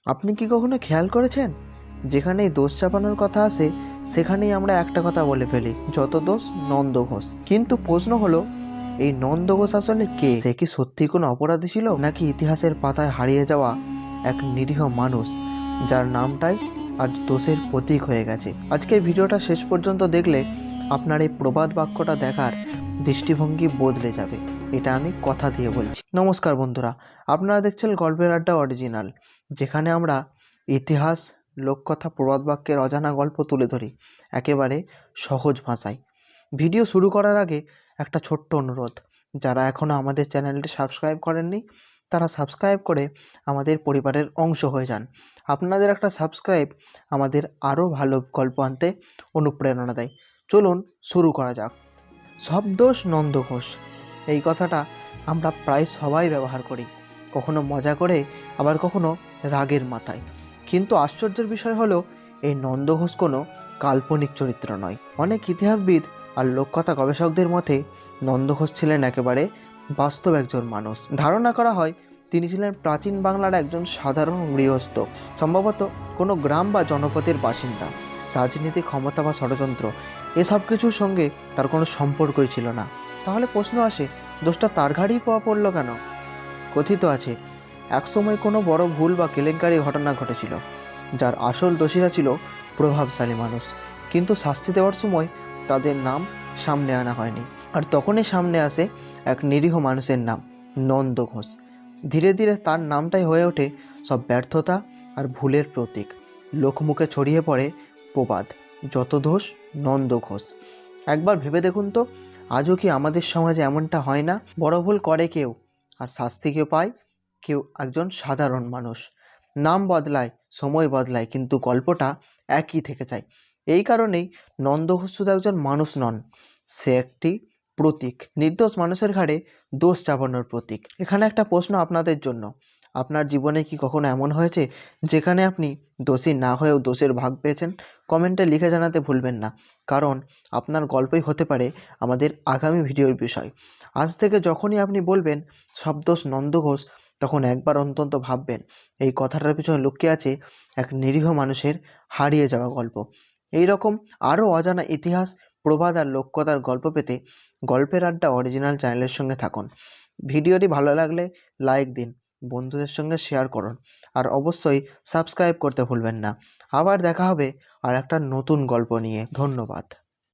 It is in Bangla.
আপনি কি কখনো খেয়াল করেছেন, যেখানেই দোষ চাপানোর কথা আসে সেখানেই আমরা একটা কথা বলে ফেলি, যত দোষ নন্দ ঘোষ। কিন্তু প্রশ্ন হলো, এই নন্দ ঘোষ আসলে কে? সে কি সত্যি কোনো অপরাধী ছিল, নাকি ইতিহাসের পাতায় হারিয়ে যাওয়া এক নিরীহ মানুষ যার নামটাই আজ দোষের প্রতীক হয়ে গেছে? আজকের ভিডিওটা শেষ পর্যন্ত দেখলে আপনার এই প্রবাদ বাক্যটা দেখার দৃষ্টিভঙ্গি বদলে যাবে, এটা আমি কথা দিয়ে বলছি। নমস্কার বন্ধুরা, আপনারা দেখছেন গল্পের আড্ডা অরিজিনাল, যেখানে আমরা ইতিহাস, লোককথা, প্রবাদ বাক্যের অজানা গল্প তুলে ধরি একেবারে সহজ ভাষায়। ভিডিও শুরু করার আগে একটা ছোট্ট অনুরোধ, যারা এখনও আমাদের চ্যানেলটি সাবস্ক্রাইব করেননি তারা সাবস্ক্রাইব করে আমাদের পরিবারের অংশ হয়ে যান। আপনাদের একটা সাবস্ক্রাইব আমাদের আরও ভালো গল্প আনতে অনুপ্রেরণা দেয়। চলুন শুরু করা যাক। সব দোষ নন্দ ঘোষ, এই কথাটা আমরা প্রায় সবাই ব্যবহার করি, কখনো মজা করে, আবার কখনো রাগের মাথায়। কিন্তু আশ্চর্যের বিষয় হলো, এই নন্দ ঘোষ কোনো কাল্পনিক চরিত্র নয়। অনেক ইতিহাসবিদ আর লোককথা গবেষকদের মতে নন্দ ঘোষ ছিলেন একেবারে বাস্তব একজন মানুষ। ধারণা করা হয় তিনি ছিলেন প্রাচীন বাংলার একজন সাধারণ গৃহস্থ, সম্ভবত কোনো গ্রাম বা জনপদের বাসিন্দা। রাজনীতি, ক্ষমতা বা ষড়যন্ত্র এসব কিছুর সঙ্গে তার কোনো সম্পর্কই ছিল না। তাহলে প্রশ্ন আসে, দোষটা তার ঘাড়েই পড়লো কেন? কথিত আছে, একসময় কোনো বড় ভুল বা কেলেঙ্কারি ঘটনা ঘটেছিল, যার আসল দোষীরা ছিল প্রভাবশালী মানুষ, কিন্তু শাস্তি দেওয়ার সময় তাদের নাম সামনে আনা হয়নি। আর তখনই সামনে আসে এক নিরীহ মানুষের নাম, নন্দ ঘোষ। ধীরে ধীরে তার নামটাই হয়ে ওঠে সব ব্যর্থতা আর ভুলের প্রতীক। লোকমুখে ছড়িয়ে পড়ে প্রবাদ, যত দোষ নন্দ ঘোষ। একবার ভেবে দেখুন তো, আজও কি আমাদের সমাজে এমনটা হয় না? বড় ভুল করে কেউ, আর শাস্তি কেউ পায় কেউ একজন সাধারণ মানুষ। নাম বদলায়, সময় বদলায়, কিন্তু গল্পটা একই থেকে যায়। এই কারণেই নন্দ ঘোষ শুধু একজন মানুষ নন, সে একটি প্রতীক, নির্দোষ মানুষের ঘাড়ে দোষ চাপানোর প্রতীক। এখানে একটা প্রশ্ন আপনাদের জন্য, আপনার জীবনে কি কখনো এমন হয়েছে যেখানে আপনি দোষী না হয়েও দোষের ভাগ পেয়েছেন? কমেন্টে লিখে জানাতে ভুলবেন না, কারণ আপনার গল্পই হতে পারে আমাদের আগামী ভিডিওর বিষয়। আজ থেকে যখনই আপনি বলবেন সব দোষ নন্দ ঘোষ, তখন একবার অন্তত ভাববেন এই কথাটার পিছনে লুকিয়ে আছে এক নিরীহ মানুষের হারিয়ে যাওয়া গল্প। এই রকম আরও অজানা ইতিহাস, প্রবাদ আর লোককথার গল্প পেতে গল্পের আড্ডা অরিজিনাল চ্যানেলের সঙ্গে থাকুন। ভিডিওটি ভালো লাগলে লাইক দিন, বন্ধুদের সঙ্গে শেয়ার করুন, আর অবশ্যই সাবস্ক্রাইব করতে ভুলবেন না। আবার দেখা হবে আর একটা নতুন গল্প নিয়ে। ধন্যবাদ।